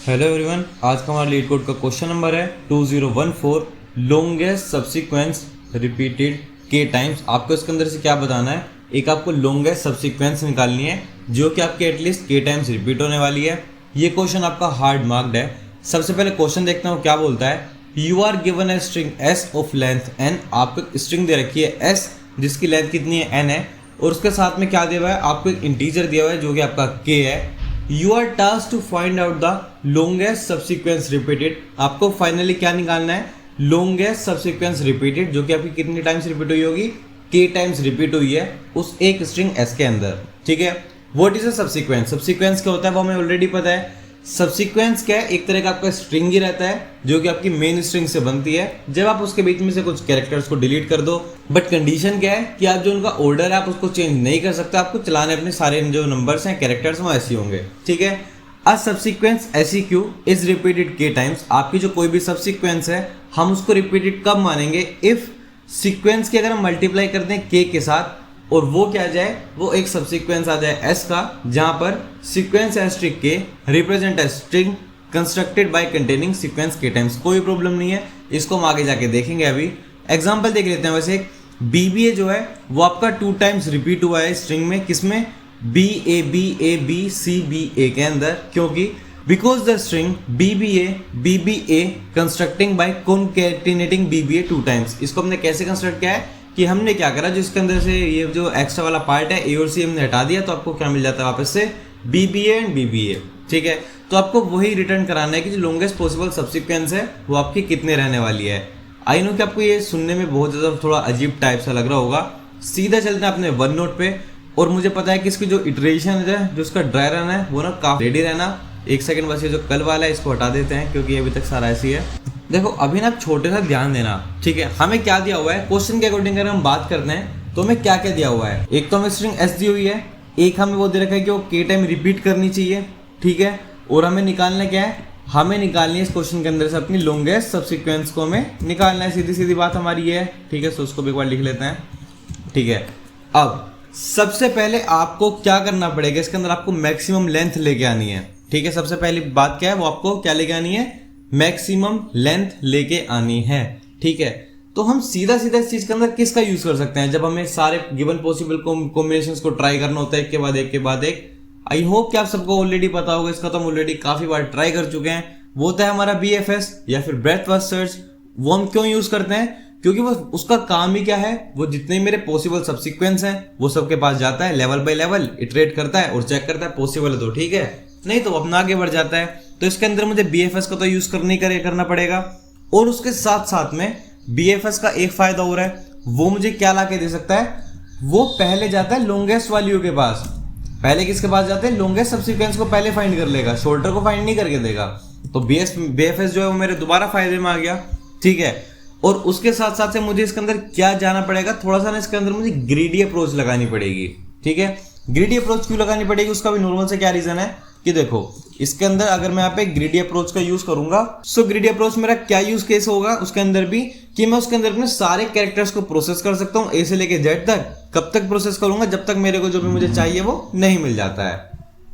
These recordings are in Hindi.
हेलो एवरीवन, आज का हमारा लीड कोड का क्वेश्चन नंबर है 2014 लॉन्गेस्ट सब्सीक्वेंस रिपीटेड के टाइम्स। आपको इसके अंदर से क्या बताना है, एक आपको लॉन्गेस्ट सब्सीक्वेंस निकालनी है जो कि आपके एटलीस्ट के टाइम्स रिपीट होने वाली है। ये क्वेश्चन आपका हार्ड मार्क्ड है। सबसे पहले क्वेश्चन देखते हैं वो क्या बोलता है। You are given a string S of length N, आपको स्ट्रिंग दे रखी है एस जिसकी लेंथ कितनी है एन है, और उसके साथ में क्या दिया हुआ है, आपको एक इंटीजर दिया हुआ है जो कि आपका के है। You are task to find out the longest subsequence repeated, आपको फाइनली क्या निकालना है, लॉन्गेस्ट सब्सीक्वेंस रिपीटेड जो कि आपकी कितनी टाइम्स रिपीट हुई होगी, के टाइम्स रिपीट हुई है उस एक स्ट्रिंग एस के अंदर। ठीक है, व्हाट इज अ सब्सीक्वेंस, सब्सीक्वेंस क्या होता है वो हमें ऑलरेडी पता है। सब्सीक्वेंस क्या है, एक तरह का आपका स्ट्रिंग ही रहता है जो कि आपकी मेन स्ट्रिंग से बनती है। जब आप उसके बीच में से कुछ कैरेक्टर्स को डिलीट कर दो, बट कंडीशन क्या है कि आप जो उनका ऑर्डर है आप उसको चेंज नहीं कर सकते, आपको चलाने अपने सारे जो नंबर्स हैं कैरेक्टर्स वो ऐसे होंगे। ठीक है, अ सब्सीक्वेंस SEQ इज रिपीटेड के टाइम्स, आपकी जो कोई भी सब्सीक्वेंस है हम उसको रिपीटेड कब मानेंगे, इफ सीक्वेंस के अगर हम मल्टीप्लाई करते हैं के साथ और वो क्या जाए, वो एक सब्सीक्वेंस आ जाए एस का जहां पर सीक्वेंस एस्ट्रिक के represent a string constructed by containing sequence के टाइम्स। कोई प्रॉब्लम नहीं है, इसको हम आगे जाके देखेंगे। अभी एग्जांपल देख लेते हैं। वैसे BBA जो है वो आपका 2 टाइम्स रिपीट हुआ है स्ट्रिंग में, किसमें, BABABCBA के अंदर, क्योंकि because the string BBA constructing by concatenating BBA 2 times. इसको हमने कैसे कंस्ट्रक्ट किया है कि हमने क्या करा, जो इसके अंदर से ये जो एक्स्ट्रा वाला पार्ट है A और C हमने हटा दिया, तो आपको क्या मिल जाता है वापस से BBA एंड BBA। ठीक है, तो आपको वही रिटर्न कराना है कि जो लॉन्गेस्ट पॉसिबल सब्सीक्वेंस है वो आपकी कितने रहने वाली है। आई नो कि आपको ये सुनने में बहुत ज़्यादा थोड़ा अजीब टाइप सा लग रहा होगा। सीधा चलते हैं अपने वन नोट पे, और मुझे पता है कि इसकी जो इटरेशन है, जो इसका ड्राई रन है वो ना काफी रेडी रहना। एक सेकंड बस, ये जो कल वाला है इसको हटा देते हैं क्योंकि अभी तक सारा ऐसी है। देखो अभी ना छोटे सा ध्यान देना। ठीक है, हमें क्या दिया हुआ है क्वेश्चन के अकॉर्डिंग अगर हम बात करते हैं तो हमें क्या क्या दिया हुआ है। एक तो हमें स्ट्रिंग एस दी हुई है, एक हमें वो दे रखा है कि वो के टाइम रिपीट करनी चाहिए। ठीक है, और हमें निकालना क्या है, हमें निकालनी है इस क्वेश्चन के अंदर से अपनी लॉन्गेस्ट सब्सीक्वेंस को हमें निकालना है। सीधी सीधी बात हमारी ये है। ठीक है, तो उसको भी एक बार लिख लेते हैं। ठीक है, अब सबसे पहले आपको क्या करना पड़ेगा, इसके अंदर आपको मैक्सिमम लेंथ लेके आनी है। ठीक है, सबसे पहली बात क्या है, वो आपको क्या लेके आनी है, मैक्सिमम लेंथ लेके आनी है। ठीक है, तो हम सीधा सीधा इस चीज के अंदर किसका यूज कर सकते हैं, जब हमें सारे गिवन पॉसिबल कॉम्बिनेशंस को ट्राई करना होता है एक के बाद एक के बाद एक। आई होप कि आप सबको ऑलरेडी पता होगा, इसका तो हम ऑलरेडी काफी बार ट्राई कर चुके हैं। वो होता है हमारा BFS या फिर ब्रेथ फर्स्ट सर्च। वो हम क्यों यूज करते हैं, क्योंकि वो उसका काम ही क्या है, वो जितने मेरे पॉसिबल सब्सीक्वेंस हैं वो सबके पास जाता है, लेवल बाय लेवल इटरेट करता है और चेक करता है पॉसिबल है तो ठीक है, नहीं तो अपना आगे बढ़ जाता है। तो इसके अंदर मुझे BFS का तो यूज करना पड़ेगा। और उसके साथ साथ में BFS का एक फायदा और है, वो मुझे क्या ला के दे सकता है, वो पहले जाता है लॉन्गेस्ट वैल्यू के पास। पहले किसके पास जाते हैं, लॉन्गेस्ट सब्सीक्वेंस को पहले फाइंड कर लेगा, शॉर्टर को फाइंड नहीं करके देगा। तो BFS जो है वो मेरे दोबारा फायदे में आ गया। ठीक है, और उसके साथ साथ से मुझे इसके अंदर क्या जाना पड़ेगा, थोड़ा सा ना इसके अंदर मुझे ग्रीडी अप्रोच लगानी पड़ेगी। ठीक है, ग्रीडी अप्रोच क्यों लगानी पड़ेगी, उसका भी नॉर्मल से क्या रीजन है कि देखो इसके अंदर अगर मैं यहाँ पे ग्रीडी अप्रोच का यूज करूंगा, सो ग्रीडी अप्रोच मेरा क्या यूज केस होगा उसके अंदर भी, कि मैं उसके अंदर अपने सारे कैरेक्टर्स को प्रोसेस कर सकता हूँ A से लेके Z तक। कब तक प्रोसेस करूंगा, जब तक मेरे को जो भी मुझे चाहिए वो नहीं मिल जाता है।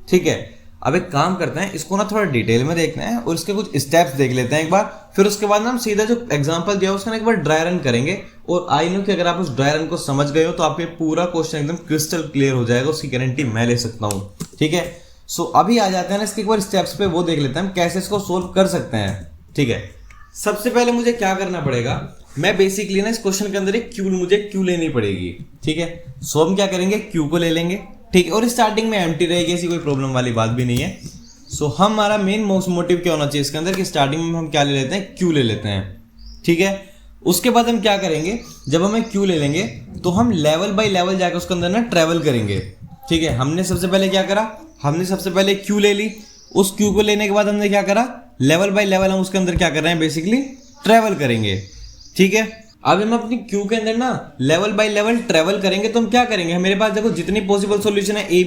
ठीक है, अब एक काम करते हैं, इसको ना थोड़ा डिटेल में देखना है और इसके कुछ स्टेप्स देख लेते हैं एक बार, फिर उसके बाद ना हम सीधा जो एग्जांपल दिया उसका एक बार ड्राई रन करेंगे। और आई नो कि अगर आप उस ड्राई रन को समझ गए हो तो आपके पूरा क्वेश्चन एकदम क्रिस्टल क्लियर हो जाएगा, उसकी गारंटी मैं ले सकता हूँ। ठीक है, सो अभी आ जाते हैं ना इसके एक बार स्टेप्स पे, वो देख लेते हैं हम कैसे इसको सोल्व कर सकते हैं। ठीक है, सबसे पहले मुझे क्या करना पड़ेगा, मैं बेसिकली ना इस क्वेश्चन के अंदर एक क्यू लेनी पड़ेगी। ठीक है, सो हम क्या करेंगे, क्यू को ले लेंगे। ठीक है, और स्टार्टिंग में एम्प्टी रहेगी, ऐसी कोई प्रॉब्लम वाली बात भी नहीं है। सो हमारा मेन मोटिव क्या होना चाहिए इसके अंदर कि स्टार्टिंग में हम क्या ले लेते हैं, क्यू ले लेते हैं। ठीक है, उसके बाद हम क्या करेंगे, जब हमें क्यू ले लेंगे तो हम लेवल बाय लेवल जाकर उसके अंदर ना ट्रेवल करेंगे। ठीक है, हमने सबसे पहले क्या करा, हमने सबसे पहले क्यू ले ली, उस क्यू को लेने के बाद हमने क्या करा, लेवल बाय लेवल हम उसके अंदर क्या कर रहे हैं, बेसिकली ट्रेवल करेंगे। ठीक है, अब हम अपनी क्यू के अंदर ना लेवल बाय लेवल ट्रेवल करेंगे तो हम क्या करेंगे, मेरे पास देखो जितनी पॉसिबल सॉल्यूशन है A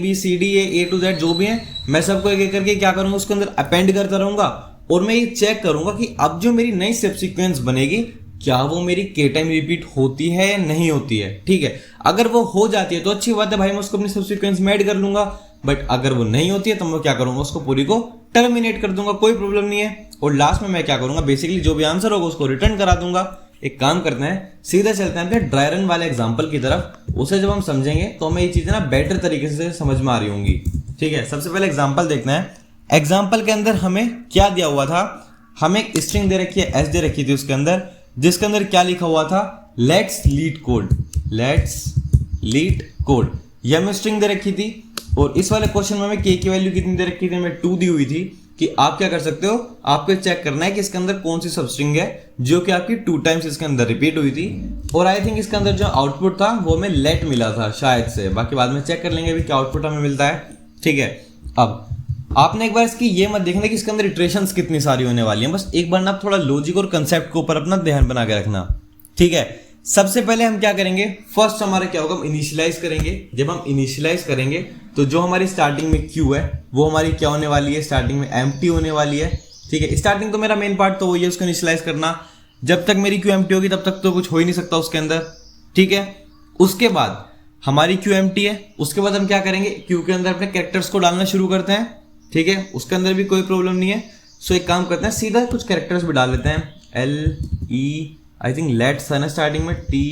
to Z जो भी है, मैं सबको एक एक करके क्या करूंगा उसके अंदर अपेंड करता रहूंगा और मैं ये चेक करूंगा कि अब जो मेरी नई सब सीक्वेंस बनेगी क्या वो मेरी के टाइम रिपीट होती है या नहीं होती है। ठीक है, अगर वो हो जाती है तो अच्छी बात है भाई, मैं उसको अपनी सब सीक्वेंस में ऐड कर लूंगा। बट अगर वो नहीं होती है तो मैं क्या करूंगा, उसको पूरी को टर्मिनेट कर दूंगा, कोई प्रॉब्लम नहीं है। और लास्ट में मैं क्या करूंगा, बेसिकली जो भी आंसर होगा उसको रिटर्न करा दूंगा। एक काम करते हैं, सीधा चलते हैं अपने ड्राई रन वाले एग्जांपल की तरफ। उसे जब हम समझेंगे तो हमें ये चीजें ना बेटर तरीके से समझ में आ रही होंगी। ठीक है, सबसे पहले एग्जांपल देखना है। एग्जांपल के अंदर हमें क्या दिया हुआ था, हमें एक स्ट्रिंग दे रखी है, एस दे रखी थी उसके अंदर, जिसके अंदर क्या लिखा हुआ था, let's leet code, let's leet code. यह हमें स्ट्रिंग दे रखी थी। और इस वाले क्वेश्चन में हमें के की वैल्यू कितनी दे रखी थी, हमें 2 दी हुई थी। कि आप क्या कर सकते हो, आपको चेक करना है कि इसके अंदर कौन सी सब स्ट्रिंग है जो कि आपकी 2 टाइम्स इसके अंदर रिपीट हुई थी। और आई थिंक इसके अंदर जो आउटपुट था वो हमें लेट मिला था शायद से, बाकी बाद में चेक कर लेंगे भी क्या आउटपुट हमें मिलता है। ठीक है, अब आपने एक बार इसकी ये मत देखना कि इसके अंदर इटरेशंस कितनी सारी होने वाली हैं, बस एक बार ना आप थोड़ा लॉजिक और कंसेप्ट के ऊपर अपना ध्यान बना के रखना। ठीक है, सबसे पहले हम क्या करेंगे, फर्स्ट हमारा क्या होगा, हम इनिशियलाइज करेंगे। जब हम इनिशियलाइज करेंगे तो जो हमारी स्टार्टिंग में क्यू है वो हमारी क्या होने वाली है, स्टार्टिंग में एम्प्टी होने वाली है। ठीक है, स्टार्टिंग तो मेरा मेन पार्ट तो वही है, उसको इनिशियलाइज करना। जब तक मेरी क्यू एम्प्टी होगी तब तक तो कुछ हो ही नहीं सकता उसके अंदर। ठीक है, उसके बाद हमारी क्यू एम्प्टी है, उसके बाद हम क्या करेंगे, क्यू के अंदर अपने कैरेक्टर्स को डालना शुरू करते हैं। ठीक है, उसके अंदर भी कोई प्रॉब्लम नहीं है। सो एक काम करते हैं, सीधा कुछ कैरेक्टर्स भी डाल लेते हैं। L E I think let's है ना स्टार्टिंग में, T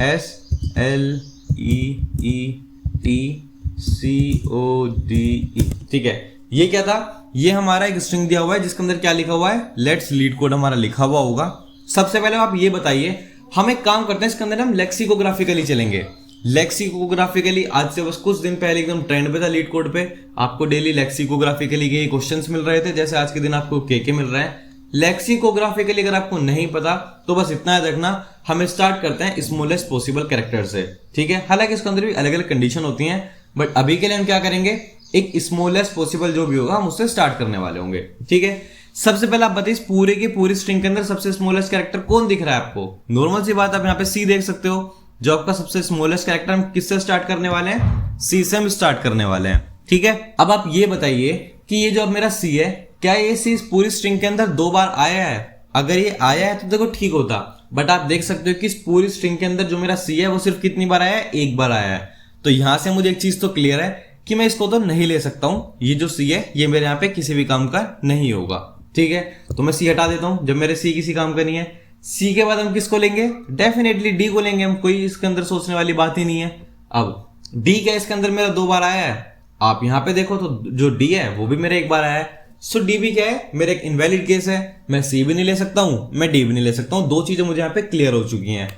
S L E E T C O D E. ठीक है, ये क्या था, ये हमारा एक स्ट्रिंग दिया हुआ है जिसके अंदर क्या लिखा हुआ है, लेट्स लीड कोड हमारा लिखा हुआ होगा। सबसे पहले आप ये बताइए, हम एक काम करते हैं, इसके अंदर हम लेक्सिकोग्राफिकली चलेंगे। लेक्सिकोग्राफिकली आज से बस कुछ दिन पहले एकदम ट्रेंड पे था लीड कोड पे, आपको डेली लेक्सिकोग्राफिकली के क्वेश्चंस मिल रहे थे, जैसे आज के दिन आपको के मिल रहे हैं। लेक्सिकोग्राफिकली अगर आपको नहीं पता तो बस इतना याद रखना, हम स्टार्ट करते हैं स्मॉलेस्ट पॉसिबल कैरेक्टर से। ठीक है, हालांकि इसके अंदर भी अलग अलग कंडीशन होती हैं, बट अभी के लिए हम क्या करेंगे, एक स्मॉलेस्ट पॉसिबल जो भी होगा हम उससे स्टार्ट करने वाले होंगे। ठीक है, सबसे पहले आप बताइए पूरे की पूरी स्ट्रिंग के अंदर सबसे स्मॉलेस्ट कैरेक्टर कौन दिख रहा है आपको। नॉर्मल सी बात, आप यहाँ पे सी देख सकते हो, जो आपका सबसे स्मॉलेस्ट कैरेक्टर हम किससे स्टार्ट करने वाले हैं, सी से हम स्टार्ट करने वाले हैं। ठीक है, अब आप ये बताइए कि ये जो अब मेरा सी है, क्या ये सी पूरी स्ट्रिंग के अंदर 2 बार आया है। अगर ये आया है तो देखो ठीक होता, बट आप देख सकते हो कि इस पूरी स्ट्रिंग के अंदर जो मेरा सी है वो सिर्फ कितनी बार आया है, 1 बार आया है। तो यहां से मुझे एक चीज तो क्लियर है कि मैं इसको तो नहीं ले सकता हूं, ये जो सी है ये मेरे यहाँ पे किसी भी काम का नहीं होगा। ठीक है, तो मैं सी हटा देता हूं, जब मेरे सी किसी काम का नहीं है। सी के बाद हम किसको लेंगे, डेफिनेटली डी को लेंगे हम, कोई इसके अंदर सोचने वाली बात ही नहीं है। अब डी क्या इसके अंदर मेरा 2 बार आया है, आप यहां पे देखो तो जो डी है वो भी मेरा 1 बार आया है। सो डी भी क्या है, मेरा एक इनवैलिड केस है, मैं सी भी नहीं ले सकता हूं, मैं डी भी नहीं ले सकता हूं। 2 चीजें मुझे यहाँ पे क्लियर हो चुकी हैं।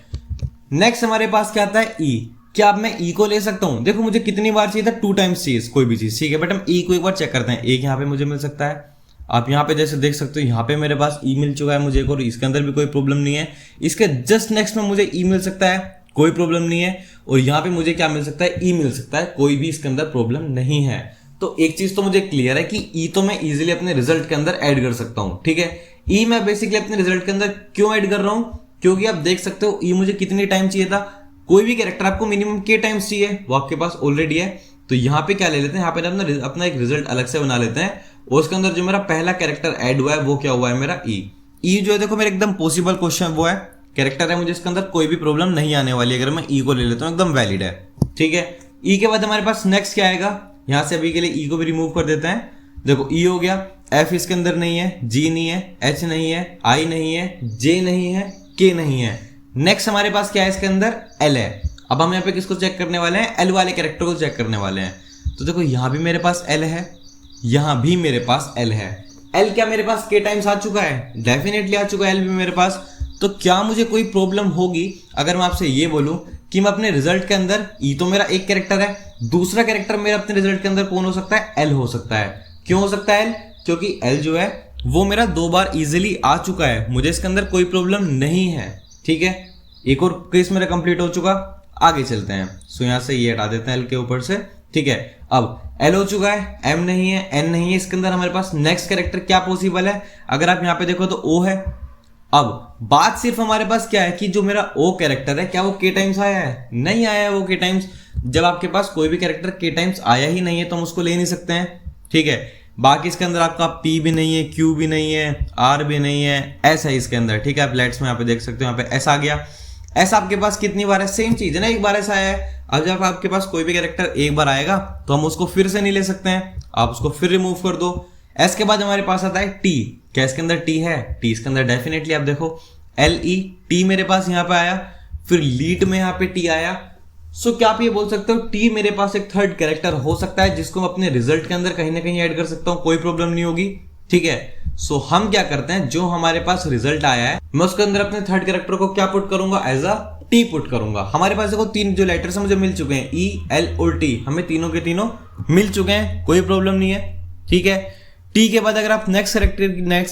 नेक्स्ट हमारे पास क्या आता है, ई। क्या अब मैं ई को ले सकता हूं, देखो मुझे कितनी बार चाहिए था, 2 टाइम्स चाहिए कोई भी चीज। ठीक है, बट हम ई को एक बार चेक करते हैं, एक यहाँ पे मुझे मिल सकता है। आप यहाँ पे जैसे देख सकते हो, यहाँ पे मेरे पास ई मिल चुका है मुझे एक, और इसके अंदर भी कोई प्रॉब्लम नहीं है। इसके जस्ट नेक्स्ट में मुझे ई मिल सकता है, कोई प्रॉब्लम नहीं है। और यहाँ पे मुझे क्या मिल सकता है, ई मिल सकता है, कोई भी इसके अंदर प्रॉब्लम नहीं है। तो एक चीज तो मुझे क्लियर है कि ई तो मैं इजीली अपने रिजल्ट के अंदर ऐड कर सकता हूं। ठीक है, ई मैं बेसिकली अपने रिजल्ट के अंदर क्यों ऐड कर रहा हूं, क्योंकि आप देख सकते हो ई मुझे कितनी टाइम चाहिए था, कोई भी कैरेक्टर आपको मिनिमम के टाइम्स चाहिए, वो आपके पास ऑलरेडी है। तो यहाँ पे क्या ले लेते हैं, यहाँ पे अपना एक रिजल्ट अलग से बना लेते हैं, और उसके अंदर जो मेरा पहला कैरेक्टर ऐड हुआ है वो क्या हुआ है, मेरा ई। ई जो है देखो मेरा एकदम पॉसिबल क्वेश्चन वो है, कैरेक्टर है, मुझे इसके अंदर कोई भी प्रॉब्लम नहीं आने वाली अगर मैं ई को ले लेता हूँ, एकदम वैलिड है। ठीक है, ई के बाद हमारे पास नेक्स्ट क्या आएगा, यहां से अभी के लिए ई को भी रिमूव कर देते हैं। देखो ई हो गया, एफ इसके अंदर नहीं है, जी नहीं है, एच नहीं है, आई नहीं है, जे नहीं है, के नहीं है। नेक्स्ट हमारे पास क्या है, इसके अंदर एल है। अब हम यहाँ पे किसको चेक करने वाले हैं, एल वाले कैरेक्टर को चेक करने वाले हैं। तो देखो यहां भी मेरे पास एल है, यहां भी मेरे पास एल है। एल क्या मेरे पास के टाइम्स आ चुका है, डेफिनेटली आ चुका है एल भी मेरे पास। तो क्या मुझे कोई प्रॉब्लम होगी अगर मैं आपसे ये बोलूं कि मैं अपने रिजल्ट के अंदर, ई तो मेरा एक कैरेक्टर है, दूसरा कैरेक्टर मेरा अपने रिजल्ट के अंदर कौन हो सकता है, एल हो सकता है। क्यों हो सकता है एल, क्योंकि एल जो है वो मेरा 2 बार इजीली आ चुका है, मुझे इसके अंदर कोई प्रॉब्लम नहीं है। ठीक है, एक और केस मेरा कंप्लीट हो चुका, आगे चलते हैं। सो यहां से ये हटा देते हैं एल के ऊपर से। ठीक है, अब एल हो चुका है, एम नहीं है, एन नहीं है, इसके अंदर हमारे पास नेक्स्ट कैरेक्टर क्या पॉसिबल है, अगर आप यहां पे देखो तो ओ है। अब बात सिर्फ हमारे पास क्या है कि जो मेरा ओ कैरेक्टर है क्या वो के टाइम्स आया है, नहीं आया है वो के टाइम्स। जब आपके पास कोई भी कैरेक्टर के टाइम्स आया ही नहीं है तो हम उसको ले नहीं सकते हैं। ठीक है, बाकी इसके अंदर आपका पी भी नहीं है, क्यू भी नहीं है, आर भी नहीं है, एस है इसके अंदर। ठीक है, आप लेट्स में यहाँ पे देख सकते हो, यहाँ पे एस आ गया। एस आपके पास कितनी बार है, सेम चीज है ना, 1 बार ऐसा आया है। अब जब आपके पास कोई भी कैरेक्टर 1 बार आएगा तो हम उसको फिर से नहीं ले सकते हैं, आप उसको फिर रिमूव कर दो। एस के बाद हमारे पास आता है टी। क्या इसके अंदर टी है? टी इसके अंदर डेफिनेटली, आप देखो एल ई टी मेरे पास यहाँ पे आया, फिर लीट में यहाँ पे टी आया। सो क्या आप ये बोल सकते हो टी मेरे पास एक थर्ड कैरेक्टर हो सकता है जिसको मैं अपने रिजल्ट के अंदर कहीं ना कहीं ऐड कर सकता हूँ, कोई प्रॉब्लम नहीं होगी। ठीक है, सो हम क्या करते हैं, जो हमारे पास रिजल्ट आया है मैं उसके अंदर अपने थर्ड कैरेक्टर को क्या पुट करूंगा, एज अ टी पुट करूंगा। हमारे पास देखो तीन जो लेटर्स मुझे मिल चुके हैं, ई एल और टी, हमें तीनों के तीनों मिल चुके हैं, कोई प्रॉब्लम नहीं है। ठीक है, टी के बाद अगर आप नेक्स्ट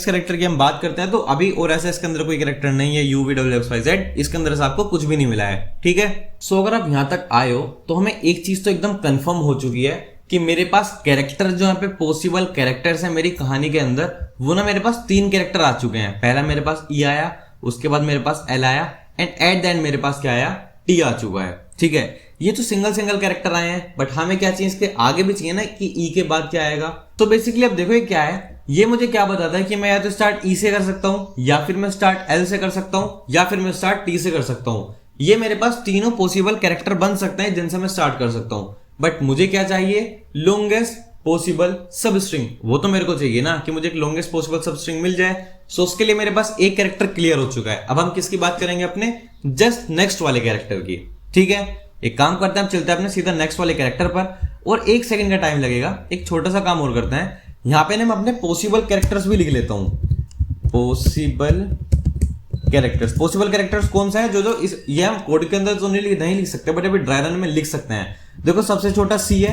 कैरेक्टर की हम बात करते हैं तो अभी और ऐसा इसके अंदर कोई कैरेक्टर नहीं है, U V W X Y Z, इसके अंदर से आपको कुछ भी नहीं मिला है। ठीक है, सो अगर आप यहां तक आए हो तो हमें एक चीज तो एकदम कंफर्म हो चुकी है कि मेरे पास कैरेक्टर जो यहाँ पे पॉसिबल कैरेक्टर्स है मेरी कहानी के अंदर, वो ना मेरे पास तीन कैरेक्टर आ चुके हैं। पहला मेरे पास ई आया, उसके बाद मेरे पास एल आया, एंड एट द एंड मेरे पास क्या आया, टी आ चुका है। ठीक है, ये तो सिंगल कैरेक्टर आए हैं, बट हमें क्या चाहिए, इसके आगे भी चाहिए ना कि ई के बाद क्या आएगा। तो बेसिकली अब देखो ये क्या है, ये मुझे क्या बताता है कि मैं या तो स्टार्ट ई से कर सकता हूं, या फिर मैं स्टार्ट एल से कर सकता हूं, या फिर मैं स्टार्ट टी से कर सकता हूं। ये मेरे पास तीनों पॉसिबल कैरेक्टर बन सकते हैं जिनसे मैं स्टार्ट कर सकता हूं, बट मुझे क्या चाहिए, लॉन्गेस्ट पॉसिबल सब स्ट्रिंग। वो तो मेरे को चाहिए ना कि मुझे एक लॉन्गेस्ट पॉसिबल सब स्ट्रिंग मिल जाए। सो उसके लिए मेरे पास एक कैरेक्टर क्लियर हो चुका है। अब हम किसकी बात करेंगे, अपने जस्ट नेक्स्ट वाले कैरेक्टर की। ठीक है, एक काम करते हैं, हम चलते हैं अपने सीधा नेक्स्ट वाले कैरेक्टर पर, और 1 सेकंड का टाइम लगेगा। एक छोटा सा काम और करते हैं, यहां पे ना मैं अपने पॉसिबल कैरेक्टर्स भी लिख लेता हूं। पॉसिबल कैरेक्टर्स कौन सा है, जो ये हम कोड के अंदर तो नहीं लिख सकते, बट अभी ड्राई रन में लिख सकते हैं। देखो सबसे छोटा सी है,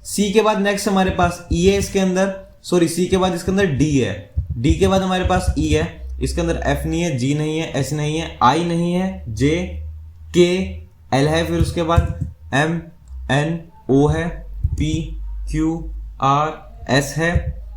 सी के बाद नेक्स्ट हमारे पास ई है, इसके अंदर सॉरी सी के बाद इसके अंदर डी है, डी के बाद हमारे पास ई है, इसके अंदर एफ नहीं है, जी नहीं है, एस नहीं है, आई नहीं है, जे के एल है, फिर उसके बाद एम एन ओ है, पी क्यू आर एस है,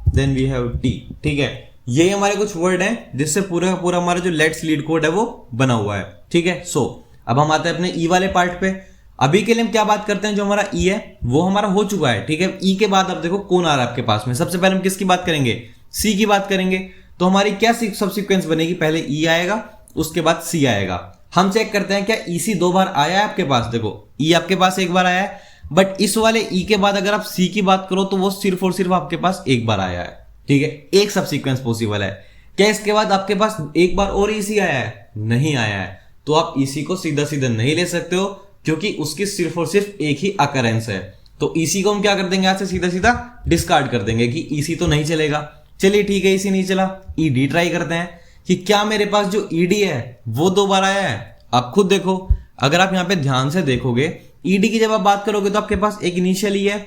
देन वी हैव टी। ठीक है, ये हमारे कुछ वर्ड हैं जिससे पूरा पूरा हमारा जो लेट्स लीड कोड है वो बना हुआ है। ठीक है, सो अब हम आते हैं अपने ई वाले पार्ट पे। अभी के लिए हम क्या बात करते हैं, जो हमारा ई है वो हमारा हो चुका है। ठीक है, ई के बाद अब देखो कौन आ रहा है आपके पास में। सबसे पहले हम किसकी बात करेंगे, सी की बात करेंगे। तो हमारी क्या सब सीक्वेंस बनेगी, पहले ई आएगा, उसके बाद सी आएगा। हम चेक करते हैं क्या ई सी 2 बार आया है आपके पास। देखो ई आपके पास 1 बार आया है, बट इस वाले ई के बाद अगर आप सी की बात करो तो वो सिर्फ और सिर्फ आपके पास 1 बार आया है। ठीक है, एक सब सीक्वेंस पॉसिबल है। क्या इसके बाद आपके पास 1 बार और ई सी आया है? नहीं आया है। तो आप इसी को सीधा सीधा नहीं ले सकते हो, क्योंकि उसकी सिर्फ और सिर्फ एक ही अकरेंस है। तो इसी को हम क्या कर देंगे, यहां से सीधा सीधा डिस्कार्ड कर देंगे कि इसी तो नहीं चलेगा। चलिए ठीक है, इसी नहीं चला, ईडी ट्राई करते हैं कि क्या मेरे पास जो ईडी है वो 2 बार आया है। आप खुद देखो, अगर आप यहां पे ध्यान से देखोगे, ईडी की जब आप बात करोगे तो आपके पास एक इनिशियल ई है,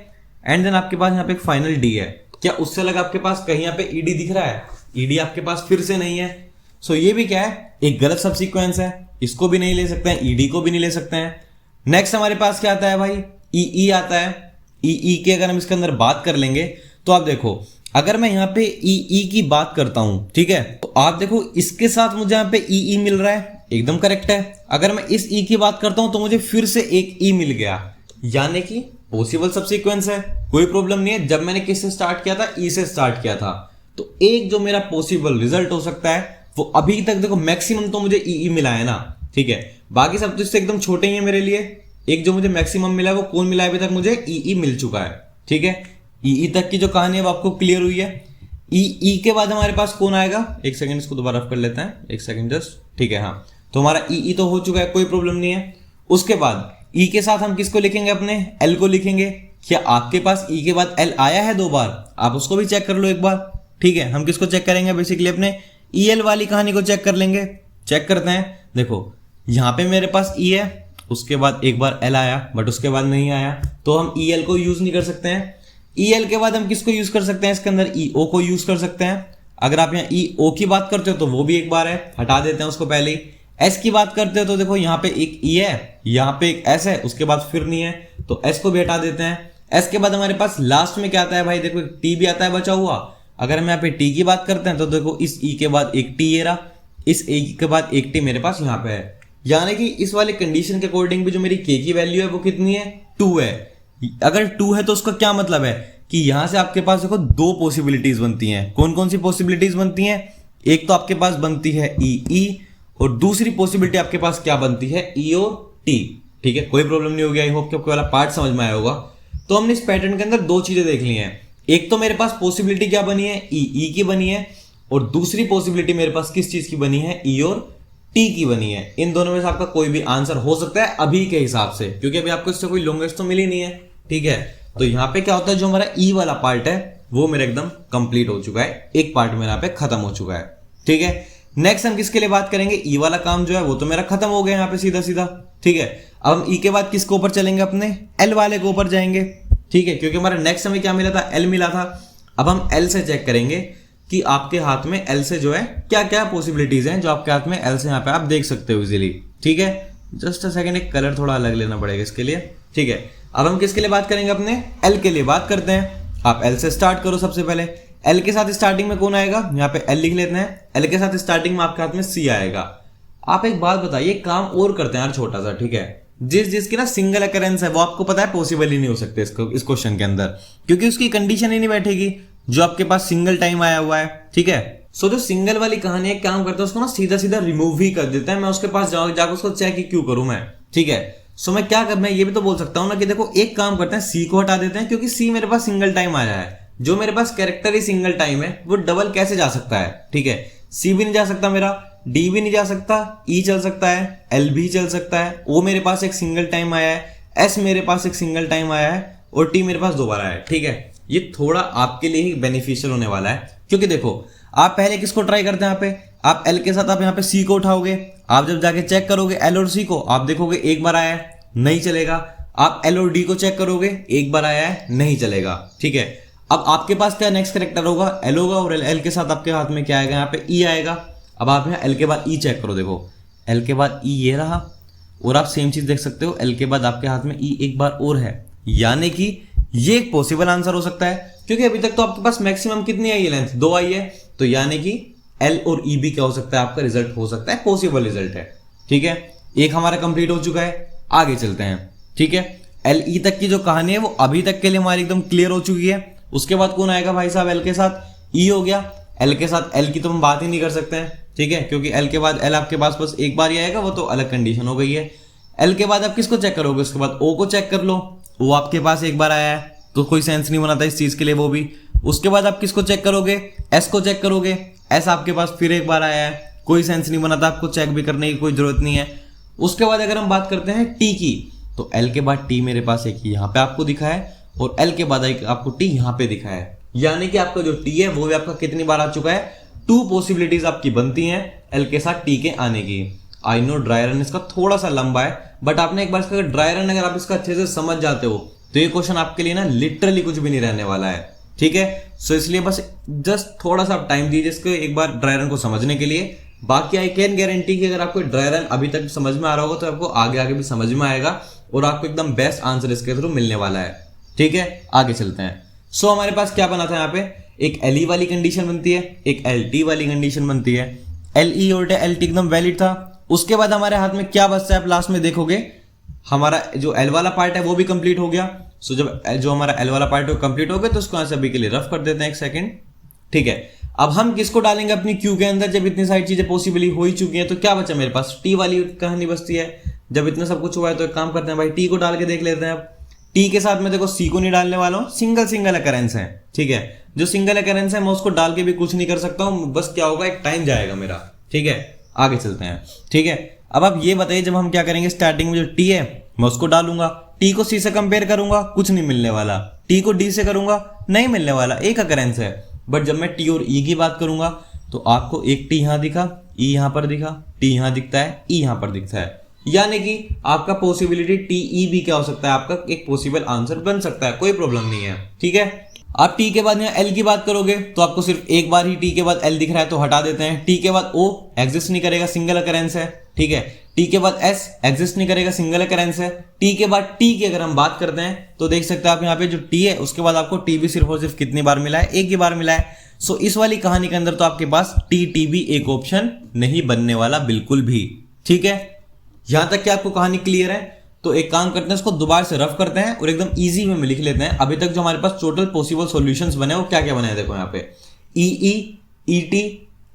एंड देन आपके पास यहाँ पे एक फाइनल डी है। क्या उससे लगा आपके पास कहीं यहाँ पे ईडी दिख रहा है? ईडी आपके पास फिर से नहीं है। सो ये भी क्या है, एक गलत सब सीक्वेंस है, इसको भी नहीं ले सकते हैं, ईडी को भी नहीं ले सकते हैं। नेक्स्ट हमारे पास क्या आता है भाई, ई आता है। ई की अगर हम इसके अंदर बात कर लेंगे तो आप देखो, अगर मैं यहाँ पे ई की बात करता हूं, ठीक है, तो आप देखो इसके साथ मुझे यहाँ पे ई मिल रहा है, एकदम करेक्ट है। अगर मैं इस ई की बात करता हूं तो मुझे फिर से एक ई मिल गया, यानी कि पॉसिबल सब सीक्वेंस है, कोई प्रॉब्लम नहीं है। जब मैंने किससे स्टार्ट किया था, ई से स्टार्ट किया था, तो एक जो मेरा पॉसिबल रिजल्ट हो सकता है वो अभी तक देखो मैक्सिमम तो मुझे ई मिला है ना। ठीक है, बाकी सब तो इससे एकदम छोटे ही है मेरे लिए। एक जो मुझे मैक्सिमम मिला है वो कौन मिला है, अभी तक मुझे ई मिल चुका है। ठीक है, ई तक की जो कहानी है वो आपको क्लियर हुई है। ई के बाद हमारे पास कौन आएगा, एक सेकंड इसको दोबारा कर लेते हैं, एक सेकंड जस्ट। ठीक है, हाँ, तो हमारा ई तो हो चुका है, कोई प्रॉब्लम नहीं है। उसके बाद ई के साथ हम किसको लिखेंगे, अपने एल को लिखेंगे। क्या आपके पास ई के बाद एल आया है 2 बार? आप उसको भी चेक कर लो एक बार। ठीक है, हम किसको चेक करेंगे, बेसिकली अपने ई एल वाली कहानी को चेक कर लेंगे। चेक करते हैं, देखो यहाँ पे मेरे पास ई है, उसके बाद 1 बार एल आया, बट उसके बाद नहीं आया, तो हम ई एल को यूज नहीं कर सकते हैं। ई एल के बाद हम किसको यूज कर सकते हैं, इसके अंदर ई ओ को यूज कर सकते हैं। अगर आप यहाँ ई ओ की बात करते हो तो वो भी 1 बार है, हटा देते हैं उसको पहले ही। एस की बात करते हो तो देखो यहाँ पे एक ई है, यहाँ पे एक एस है, उसके बाद फिर नहीं है, तो एस को भी हटा देते हैं। एस के बाद हमारे पास लास्ट में क्या आता है भाई, देखो टी भी आता है बचा हुआ। अगर हम यहाँ पे टी की बात करते हैं तो देखो इस ई के बाद एक टी ये रहा, इस ए के बाद एक टी मेरे पास यहाँ पे है, यानी कि इस वाले कंडीशन के अकॉर्डिंग भी जो मेरी के की वैल्यू है वो कितनी है, 2 है। अगर 2 है तो उसका क्या मतलब है कि यहां से आपके पास देखो 2 पॉसिबिलिटीज बनती हैं। कौन कौन सी पॉसिबिलिटीज बनती हैं, एक तो आपके पास बनती है ई, और दूसरी पॉसिबिलिटी आपके पास क्या बनती है, ई और टी। ठीक है, कोई प्रॉब्लम नहीं होगी, आई होप कि आपको वाला पार्ट समझ में आया होगा। तो हमने इस पैटर्न के अंदर 2 चीजें देख ली हैं। एक तो मेरे पास पॉसिबिलिटी क्या बनी है, ई की बनी है, और दूसरी पॉसिबिलिटी मेरे पास किस चीज की बनी है, ई और टी की बनी है। इन दोनों में से आपका कोई भी आंसर हो सकता है अभी के हिसाब से, क्योंकि अभी आपको इससे कोई लॉन्गेस्ट तो मिली नहीं है। ठीक है, तो यहाँ पे क्या होता है, जो हमारा ई वाला पार्ट है वो मेरा एकदम कंप्लीट हो चुका है, एक पार्ट मेरा यहाँ पे खत्म हो चुका है। ठीक है, नेक्स्ट हम किसके लिए बात करेंगे, ई वाला काम जो है वो तो मेरा खत्म हो गया यहाँ पे सीधा सीधा। ठीक है, अब हम ई के बाद किसके ऊपर चलेंगे, अपने एल वाले के ऊपर जाएंगे। ठीक है, क्योंकि हमारा नेक्स्ट हमें क्या मिला था, एल मिला था। अब हम एल से चेक करेंगे कि आपके हाथ में एल से जो है क्या क्या पॉसिबिलिटीज हैं, जो आपके हाथ में एल से यहाँ पे आप देख सकते हो इजीली। ठीक है, जस्ट अ सेकंड, एक कलर थोड़ा अलग लेना पड़ेगा इसके लिए। ठीक है, अब हम किसके लिए बात करेंगे, अपने एल के लिए बात करते हैं। आप एल से स्टार्ट करो। सबसे पहले एल के साथ स्टार्टिंग में कौन आएगा, यहाँ पे एल लिख लेते हैं। एल के साथ स्टार्टिंग में आपके हाथ में सी आएगा। आप एक बात बताइए, काम और करते हैं यार छोटा सा। ठीक है, जिसकी ना सिंगल अकरेंस है वो आपको पता है पॉसिबल ही नहीं हो सकते इस क्वेश्चन के अंदर, क्योंकि उसकी कंडीशन ही नहीं बैठेगी जो आपके पास सिंगल टाइम आया हुआ है। ठीक है, सो जो सिंगल वाली कहानी है, काम करता है उसको ना सीधा सीधा रिमूव ही कर देता है। मैं उसके पास जाकर उसको चेक ही क्यों करूं मैं। ठीक है, सो मैं क्या कर, मैं ये भी तो बोल सकता हूं ना कि देखो एक काम करते हैं, सी को हटा देते हैं, क्योंकि सी मेरे पास सिंगल टाइम आया है। जो मेरे पास कैरेक्टर ही सिंगल टाइम है वो डबल कैसे जा सकता है। ठीक है, सी भी नहीं जा सकता मेरा, डी भी नहीं जा सकता, ई चल सकता है, एल भी चल सकता है, ओ मेरे पास एक सिंगल टाइम आया है, एस मेरे पास एक सिंगल टाइम आया है, और टी मेरे पास दोबारा है। ठीक है, ये थोड़ा आपके लिए ही बेनिफिशियल होने वाला है, क्योंकि देखो आप पहले किसको ट्राई करते हैं, यहाँ पे आप एल के साथ आप यहाँ पे सी को उठाओगे। आप जब जाके चेक करोगे एल और सी को, आप देखोगे एक बार आया है, नहीं चलेगा। आप एल और डी को चेक करोगे, एक बार आया है, नहीं चलेगा। ठीक है, अब आपके पास क्या नेक्स्ट कैरेक्टर होगा, एल होगा, और एल के साथ आपके हाथ में क्या आएगा, यहाँ पे ई आएगा। अब आप यहाँ एल के बाद ई चेक करो, देखो एल के बाद ई ये रहा, और आप सेम चीज देख सकते हो, एल के बाद आपके हाथ में ई एक बार और है, यानी कि ये एक पॉसिबल आंसर हो सकता है। क्योंकि अभी तक तो आपके पास मैक्सिमम कितनी आई है, लेंथ 2 आई है, तो यानी कि एल और ई भी क्या हो सकता है, आपका रिजल्ट हो सकता है, पॉसिबल रिजल्ट है। ठीक है, एक हमारा कंप्लीट हो चुका है, आगे चलते हैं। ठीक है, एल ई तक की जो कहानी है वो अभी तक के लिए हमारी एकदम क्लियर हो चुकी है। उसके बाद कौन आएगा भाई साहब, एल के साथ ई हो गया। एल के साथ एल की तो हम बात ही नहीं कर सकते हैं। ठीक है, क्योंकि एल के बाद एल आपके पास बस एक बार ही आएगा, वो तो अलग कंडीशन हो गई है। एल के बाद आप किसको चेक करोगे, उसके बाद ओ को चेक कर लो, वो आपके पास एक बार आया है, तो कोई सेंस नहीं बनाता इस चीज के लिए वो भी। उसके बाद आप किसको चेक करोगे, एस को चेक करोगे, एस आपके पास फिर एक बार आया है, कोई सेंस नहीं बनाता, आपको चेक भी करने की कोई जरूरत नहीं है। उसके बाद अगर हम बात करते हैं टी की, तो एल के बाद टी मेरे पास एक यहाँ पे आपको दिखा है, और एल के बाद एक आपको टी यहाँ पे दिखा है, यानी कि आपका जो टी है वो भी आपका कितनी बार आ चुका है, 2 पॉसिबिलिटीज आपकी बनती हैं एल के साथ टी के आने की। आई नो ड्राई रन इसका थोड़ा सा लंबा है, बट आपने एक बार इसका ड्राई रन अगर आप इसका अच्छे से समझ जाते हो तो ये क्वेश्चन आपके लिए ना लिटरली कुछ भी नहीं रहने वाला है। ठीक है, सो इसलिए बस जस्ट थोड़ा सा टाइम दीजिए इसको एक बार ड्राई रन को समझने के लिए। बाकी आई कैन गारंटी कि अगर आपको ड्राई रन अभी तक समझ में आ रहा होगा तो आपको आगे आगे भी समझ में आएगा, और आपको एकदम बेस्ट आंसर इसके थ्रू मिलने वाला है। ठीक है, आगे चलते हैं। सो हमारे पास क्या बना था, यहाँ पे एक एल ई वाली कंडीशन बनती है, एक एल टी वाली कंडीशन बनती है। एल ई और एल टी एकदम वैलिड था। उसके बाद हमारे हाथ में क्या बचता है, आप लास्ट में देखोगे हमारा जो एल वाला पार्ट है वो भी कंप्लीट हो गया। सो जब जो हमारा एल वाला पार्ट है कंप्लीट हो गया, तो उसको यहाँ से अभी के लिए रफ कर देते हैं, एक सेकंड। ठीक है, अब हम किसको डालेंगे अपनी क्यू के अंदर, जब इतनी सारी चीजें पॉसिबली हो ही चुकी हैं, तो क्या बचा मेरे पास, टी वाली कहानी बचती है। जब इतना सब कुछ हुआ है तो एक काम करते हैं भाई, टी को डाल के देख लेते हैं। अब टी के साथ में देखो सी को नहीं डालने वाला हूं, सिंगल अकरेंस है। ठीक है, जो सिंगल अकरेंस है मैं उसको डाल के भी कुछ नहीं कर सकता हूं, बस क्या होगा, एक टाइम जाएगा मेरा। ठीक है, आगे चलते हैं। ठीक है, अब आप ये बताइए, जब हम क्या करेंगे, स्टार्टिंग में जो टी है मैं उसको डालूंगा, टी को सी से कंपेयर करूंगा, कुछ नहीं मिलने वाला, टी को डी से करूंगा, नहीं मिलने वाला, एक अकरेंस है। बट जब मैं टी और ई की बात करूंगा तो आपको एक टी यहां दिखा, ई यहां पर दिखा, टी यहां दिखता है, ई यहां पर दिखता है, यानी कि आपका पॉसिबिलिटी टी ई भी क्या हो सकता है, आपका एक पॉसिबल आंसर बन सकता है, कोई प्रॉब्लम नहीं है। ठीक है, आप टी के बाद यहाँ एल की बात करोगे तो आपको सिर्फ एक बार ही टी के बाद एल दिख रहा है, तो हटा देते हैं। टी के बाद ओ एग्जिस्ट नहीं करेगा, सिंगल अकरेंस है। ठीक है, टी के बाद एस एग्जिस्ट नहीं करेगा, सिंगल अकरेंस है। टी के बाद टी की अगर हम बात करते हैं तो देख सकते हैं आप यहाँ पे जो टी है उसके बाद आपको टी भी सिर्फ और सिर्फ कितनी बार मिला है, एक ही बार मिला है। सो इस वाली कहानी के अंदर तो आपके पास टी टी भी एक ऑप्शन नहीं बनने वाला बिल्कुल भी। ठीक है, यहां तक कि आपको कहानी क्लियर है, तो एक काम करते हैं, इसको दोबारा से रफ करते हैं और एकदम इजी वे में लिख लेते हैं। अभी तक जो हमारे पास टोटल पॉसिबल सॉल्यूशंस बने वो क्या क्या बने हैं, देखो यहाँ पे E E, E T,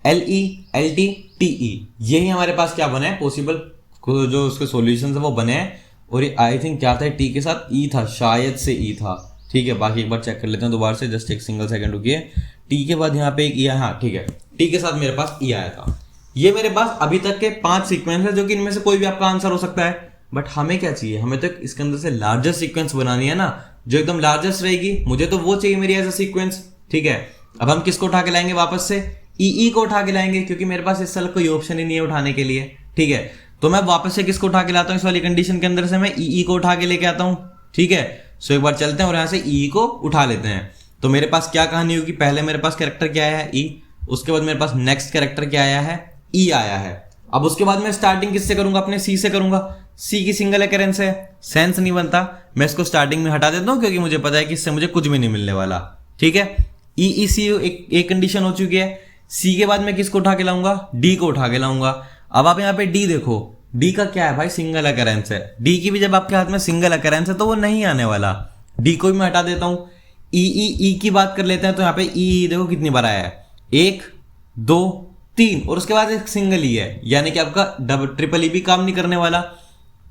L E, L T, T E, यही हमारे पास क्या बने हैं पॉसिबल जो उसके सॉल्यूशंस है वो बने हैं। और ये आई थिंक क्या था, टी के साथ ई था, शायद से ई था। ठीक है, बाकी एक बार चेक कर लेते हैं दोबारा से, जस्ट एक सिंगल सेकंड रुकिए। टी के बाद यहाँ पे एक ई, हाँ ठीक है, टी के साथ मेरे पास ई आया था। ये मेरे पास अभी तक के 5 सीक्वेंस है, जो कि इनमें से कोई भी आपका आंसर हो सकता है। बट हमें क्या चाहिए, हमें तो इसके अंदर से लार्जेस्ट सीक्वेंस बनानी है ना, जो एकदम लार्जेस्ट रहेगी, मुझे तो वो चाहिए मेरी एज अ सीक्वेंस। ठीक है, अब हम किसको उठा के लाएंगे वापस से, ई को उठा के लाएंगे, क्योंकि मेरे पास इस साल कोई ऑप्शन ही नहीं है उठाने के लिए। ठीक है, तो मैं वापस से किसको उठा के लाता हूँ, इस वाली कंडीशन के अंदर से मैं ई को उठा के लेके आता हूँ। ठीक है, सो एक बार चलते हैं और यहाँ से ई को उठा लेते हैं। तो मेरे पास क्या कहानी होगी, पहले मेरे पास कैरेक्टर क्या आया है, ई, उसके बाद मेरे पास नेक्स्ट कैरेक्टर क्या आया है, ई आया है। अब उसके बाद मैं स्टार्टिंग किससे करूंगा, अपने सी से करूंगा। सी की सिंगल अकरेंस है, सेंस नहीं बनता, मैं इसको स्टार्टिंग में हटा देता हूं, क्योंकि मुझे पता है कि इससे मुझे कुछ भी नहीं मिलने वाला। ठीक है, ई सी एक कंडीशन हो चुकी है। सी के बाद मैं किसको उठा के लाऊंगा, डी को उठा के लाऊंगा। अब आप यहाँ पे डी देखो, डी का क्या है भाई, सिंगल अकरेंस है। डी की भी जब आपके हाथ में सिंगल अकरेंस है तो वो नहीं आने वाला, डी को भी मैं हटा देता हूं। ई की बात कर लेते हैं, तो यहाँ पे ई देखो कितनी बार आया है, 1 2 3, और उसके बाद एक सिंगल ई है, यानी कि आपका डबल ट्रिपल ई भी काम नहीं करने वाला।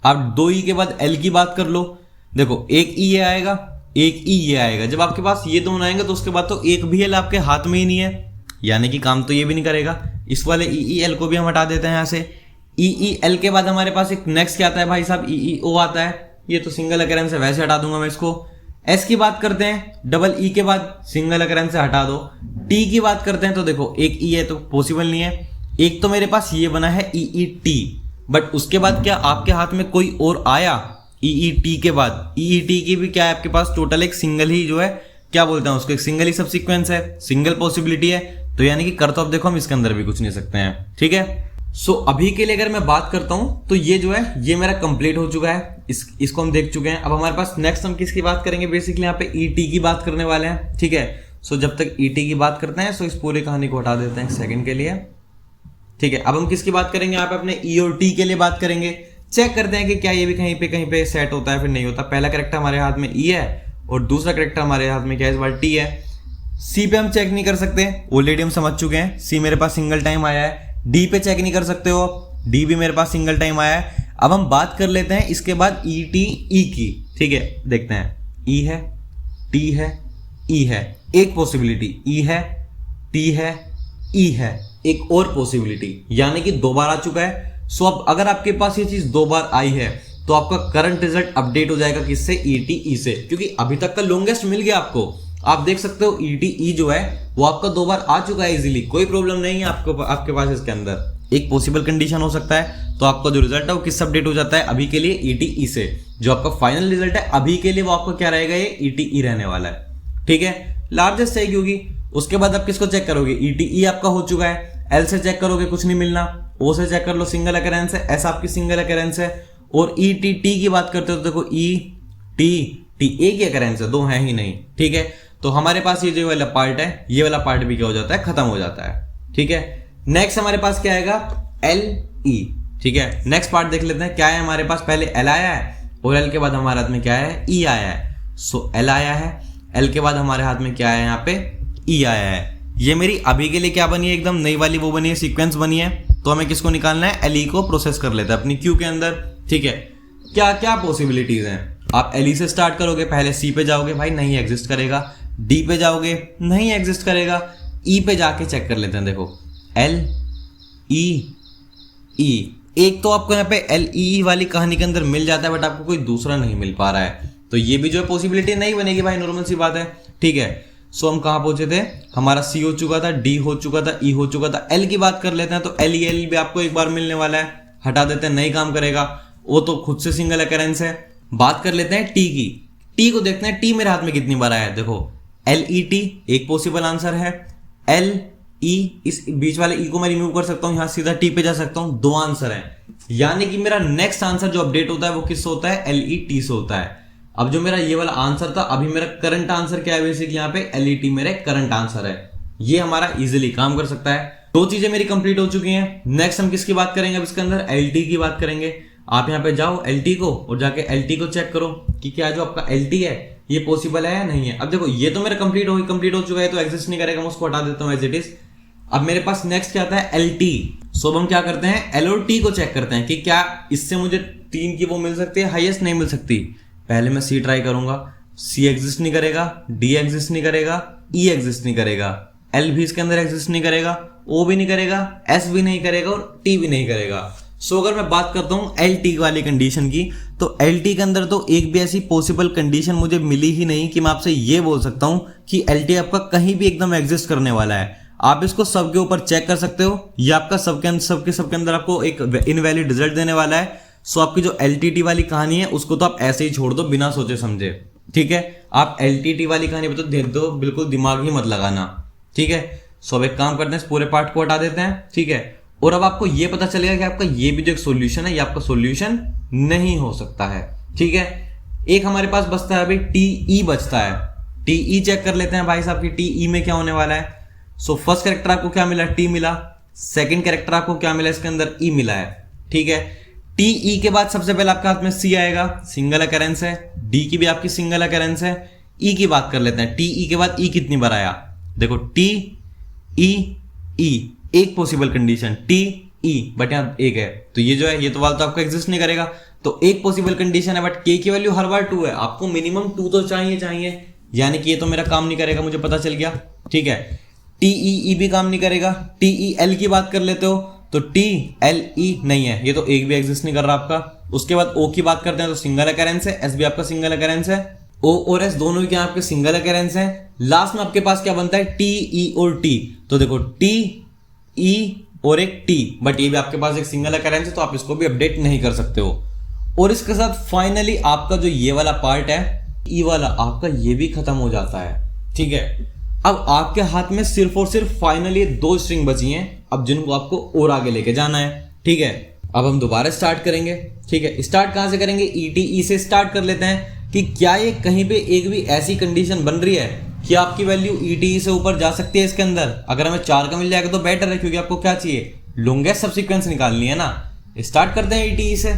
आप 2 ई के बाद एल की बात कर लो, देखो एक ई ये आएगा, एक ई ये आएगा। जब आपके पास ये दोनों आएंगे तो उसके बाद तो एक भी एल आपके हाथ में ही नहीं है, यानी कि काम तो ये भी नहीं करेगा। इस वाले ई एल को भी हम हटा देते हैं यहाँ से। ई एल के बाद हमारे पास एक नेक्स्ट क्या आता है भाई साहब, ई ओ आता है, ये तो सिंगल अकरेंस है, वैसे हटा दूंगा मैं इसको। एस की बात करते हैं, डबल ई के बाद सिंगल अकरेंस से हटा दो। टी की बात करते हैं तो देखो एक ई है तो पॉसिबल नहीं है। एक तो मेरे पास ये बना है ई टी, बट उसके बाद क्या आपके हाथ में कोई और आया ई टी के बाद? ई टी की भी क्या है आपके पास, टोटल एक सिंगल ही जो है, क्या बोलते हैं उसको, एक सिंगल ही सब सीक्वेंस है, सिंगल पॉसिबिलिटी है। तो यानी कि कर तो अब देखो हम इसके अंदर भी कुछ नहीं सकते हैं। ठीक है, सो अभी के लिए अगर मैं बात करता हूं तो ये जो है ये मेरा कंप्लीट हो चुका है, इसको हम देख चुके हैं। अब हमारे पास नेक्स्ट हम किसकी बात करेंगे, बेसिकली यहाँ पे ई टी की बात करने वाले हैं। ठीक है, सो जब तक ई टी की बात करते हैं, सो इस पूरी कहानी को हटा देते हैं एक सेकंड के लिए। ठीक है, अब हम किसकी बात करेंगे, यहाँ पे अपने ई और टी के लिए बात करेंगे। चेक करते हैं कि क्या ये भी कहीं पे सेट होता है, फिर नहीं होता। पहला करेक्टर हमारे हाथ में ई है और दूसरा करेक्टर हमारे हाथ में क्या है, इस बार टी है। सी पे हम चेक नहीं कर सकते, ऑलरेडी हम समझ चुके हैं, सी मेरे पास सिंगल टाइम आया है। डी पे चेक नहीं कर सकते हो, डी भी मेरे पास सिंगल टाइम आया है। अब हम बात कर लेते हैं इसके बाद ई टी ई की। ठीक है, देखते हैं, ई है, टी है, ई है, एक पॉसिबिलिटी, ई है, टी है, ई है, एक और पॉसिबिलिटी, यानी कि 2 बार आ चुका है। सो अब अगर आपके पास ये चीज 2 बार आई है तो आपका करंट रिजल्ट अपडेट हो जाएगा किससे, ई टी ई से, क्योंकि अभी तक का लॉन्गेस्ट मिल गया आपको। आप देख सकते हो ई टी ई जो है वो आपका 2 बार आ चुका है इजीली, कोई प्रॉब्लम नहीं है आपके पास। इसके अंदर एक पॉसिबल कंडीशन हो सकता है, तो आपका जो रिजल्ट है वो किससे अपडेट हो जाता है, अभी के लिए ई टी ई से। जो आपका फाइनल रिजल्ट है अभी के लिए वो आपका क्या रहेगा, ये ई टी ई रहने वाला है। ठीक है, लार्जेस्ट है क्योंकि। उसके बाद आप किसको चेक करोगे, ई टी ई आपका हो चुका है। एल से चेक करोगे कुछ नहीं मिलना, ओ से चेक कर लो सिंगल अकरेंस है, एस आपकी सिंगल अकरेंस है। और ई टी टी की बात करते हो तो देखो ई टी टी एक ही अकरेंस है, 2 है ही नहीं। ठीक है, तो हमारे पास ये जो वाला पार्ट है, ये वाला पार्ट भी क्या हो जाता है, खत्म हो जाता है। ठीक है, नेक्स्ट हमारे पास क्या आएगा, एल ई। ठीक है, नेक्स्ट पार्ट देख लेते हैं क्या है हमारे पास। पहले एल आया है और एल के बाद हमारे हाथ में क्या है, ई आया है। सो एल आया है, एल के बाद हमारे हाथ में क्या है, यहाँ पे ई आया है। ये मेरी अभी के लिए क्या बनी है, एकदम नई वाली वो बनी है, सीक्वेंस बनी है। तो हमें किसको निकालना है, एल ई को प्रोसेस कर लेते हैं अपनी क्यू के अंदर। ठीक है, क्या क्या पॉसिबिलिटीज हैं। आप एल ई से स्टार्ट करोगे, पहले सी पे जाओगे, भाई नहीं एग्जिस्ट करेगा। डी पे जाओगे, नहीं एग्जिस्ट करेगा। ई पे जाके चेक कर लेते हैं, देखो एल ई ई, एक तो आपको यहाँ पे एल ई वाली कहानी के अंदर मिल जाता है, बट आपको कोई दूसरा नहीं मिल पा रहा है, तो ये भी जो है पॉसिबिलिटी नहीं बनेगी भाई, नॉर्मल सी बात है। ठीक है, सो हम कहाँ पहुंचे थे, हमारा सी हो चुका था, डी हो चुका था, ई हो चुका था। एल की बात कर लेते हैं, तो एल भी आपको एक बार मिलने वाला है, हटा देते हैं, नहीं काम करेगा, वो तो खुद से सिंगल अकरेंस है। बात कर लेते हैं टी की, टी को देखते हैं, टी मेरे हाथ में कितनी बार आया है। देखो एल ई टी एक पॉसिबल आंसर है, एल ई, इस बीच वाले ई को मैं रिमूव कर सकता हूं, यहां सीधा टी पे जा सकता हूं, 2 आंसर है। यानी कि मेरा नेक्स्ट आंसर जो अपडेट होता है वो किससे होता है, एल ई टी से होता है। अब जो मेरा ये वाला आंसर था, अभी मेरा करंट आंसर क्या है, बेसिकली यहाँ पे एल ई टी मेरे करंट आंसर है। ये हमारा इजीली काम कर सकता है। 2 चीजें मेरी कंप्लीट हो चुकी हैं। नेक्स्ट हम किसकी बात करेंगे, अब इसके अंदर एल टी की बात करेंगे। आप यहाँ पे जाओ एल टी को और जाके एल टी को चेक करो कि क्या जो आपका एल टी है ये पॉसिबल है या नहीं है। अब देखो ये तो मेरा कंप्लीट हो चुका है, तो एग्जिस्ट नहीं करेगा, मैं उसको हटा देता हूँ एज इट इज। अब मेरे पास नेक्स्ट क्या आता है, एल टी। सो अब हम क्या करते हैं, एल और टी को चेक करते हैं कि क्या इससे मुझे 3 की वो मिल सकती है, हाईएस्ट नहीं मिल सकती। पहले मैं सी ट्राई करूंगा, सी एग्जिस्ट नहीं करेगा, डी एग्जिस्ट नहीं करेगा, ई एग्जिस्ट नहीं करेगा, एल भी इसके अंदर एग्जिस्ट नहीं करेगा, ओ भी नहीं करेगा, एस भी नहीं करेगा और टी भी नहीं करेगा। सो अगर मैं बात करता हूं एल टी वाली कंडीशन की, तो एल टी के अंदर तो एक भी ऐसी पॉसिबल कंडीशन मुझे मिली ही नहीं कि मैं आपसे ये बोल सकता हूं कि एल टी आपका कहीं भी एकदम एग्जिस्ट करने वाला है। आप इसको सबके ऊपर चेक कर सकते हो, ये आपका सबके अंदर आपको एक इनवैलिड रिजल्ट देने वाला है। सो आपकी जो एल टी टी वाली कहानी है उसको तो आप ऐसे ही छोड़ दो बिना सोचे समझे, ठीक है। आप एल टी टी वाली कहानी पे तो दे दो, बिल्कुल दिमाग ही मत लगाना, ठीक है। सो अब एक काम करते हैं, इस पूरे पार्ट को हटा देते हैं, ठीक है। और अब आपको ये पता चलेगा कि आपका ये भी जो एक सॉल्यूशन है ये आपका सॉल्यूशन नहीं हो सकता है, ठीक है। एक हमारे पास बचता है अभी टी बचता है। टी चेक कर लेते हैं भाई साहब की टी में क्या होने वाला है। सो फर्स्ट कैरेक्टर आपको क्या मिला, टी मिला। सेकंड कैरेक्टर आपको क्या मिला, इसके अंदर ई मिला है, ठीक है। टी के बाद सबसे पहले आपके हाथ में सी आएगा, सिंगल अकरेंस है। डी की भी आपकी सिंगल अकरेंस है। ई की बात कर लेते हैं, टी के बाद ई कितनी बार आया, देखो टी ई एक possible condition T E, but यहाँ एक है, तो ये जो है ये तो वाला तो आपको एग्जिस्ट नहीं करेगा, तो एक पॉसिबल कंडीशन है, बट के की वैल्यू हर बार 2 है, आपको मिनिमम 2 तो चाहिए, यानी कि ये तो मेरा काम नहीं करेगा, मुझे पता चल गया, ठीक है। टी भी काम नहीं करेगा। टी एल की बात कर लेते हो तो टी एल ई नहीं है, ये तो एक भी एग्जिस्ट नहीं कर रहा आपका। उसके बाद ओ की बात करते हैं तो सिंगल अकरेंस है, एस भी आपका सिंगल अकरेंस है, ओ और एस दोनों ही क्या आपके सिंगल अकरेंस है। लास्ट में आपके पास क्या बनता है, टी ई और टी, तो देखो टी ई और एक टी, बट ये भी आपके पास एक सिंगल अकरेंस है, तो आप इसको भी अपडेट नहीं कर सकते हो। और इसके साथ फाइनली आपका जो ये वाला पार्ट है ई वाला, आपका ये भी खत्म हो जाता है, ठीक है। अब आपके हाथ में सिर्फ और सिर्फ फाइनली 2 स्ट्रिंग बची हैं, अब जिनको आपको और आगे लेके जाना है, ठीक है। अब हम दोबारा स्टार्ट करेंगे, ठीक है। स्टार्ट कहां से करेंगे, ई से स्टार्ट कर लेते हैं कि क्या ये कहीं पे एक भी ऐसी कंडीशन बन रही है कि आपकी वैल्यू ई से ऊपर जा सकती है इसके अंदर। अगर हमें 4 का मिल जाएगा तो बेटर है, क्योंकि आपको क्या चाहिए, लॉन्गेस्ट सब सीक्वेंस निकालनी है ना। स्टार्ट करते हैं ई से।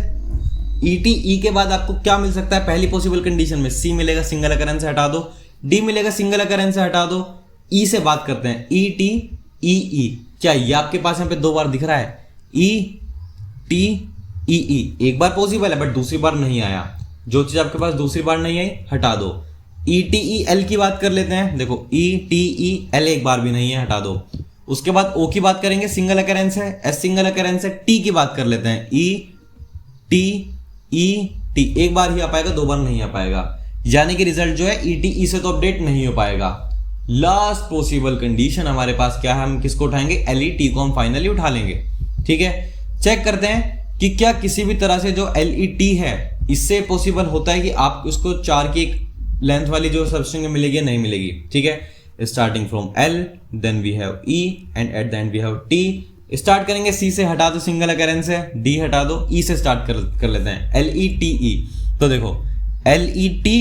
ई के बाद आपको क्या मिल सकता है, पहली पॉसिबल कंडीशन में सी मिलेगा, सिंगल अकरेंस से हटा दो, डी मिलेगा, सिंगल अकरेंस से हटा दो। ई से बात करते हैं, ई टी ई, क्या ये आपके पास यहाँ पे 2 बार दिख रहा है, ई टी ई, एक बार पॉसिबल है बट दूसरी बार नहीं आया, जो चीज आपके पास दूसरी बार नहीं आई हटा दो। ई टी ई एल की बात कर लेते हैं, देखो ई टी ई एल एक बार भी नहीं है, हटा दो। उसके बाद ओ की बात करेंगे, सिंगल अकरेंस है, एस सिंगल अकरेंस है। टी की बात कर लेते हैं, ई टी एक बार ही आ पाएगा, 2 बार नहीं आ पाएगा, यानी कि रिजल्ट जो है ई टी ई से तो अपडेट नहीं हो पाएगा। लास्ट पॉसिबल कंडीशन हमारे पास क्या है, हम किसको उठाएंगे, एल ई टी को हम फाइनली उठा लेंगे, ठीक है। चेक करते हैं कि क्या किसी भी तरह से जो एल ई टी है इससे पॉसिबल होता है कि आप उसको 4 की लेंथ वाली जो सबस्ट्रिंग मिलेगी नहीं मिलेगी, ठीक है। Starting from L, then we have E and at the end we have T. Start करेंगे सी से, हटा दो सिंगल अकरेंस है, डी हटा दो, ई से स्टार्ट कर लेते हैं, एल ई टी ई। तो देखो L E T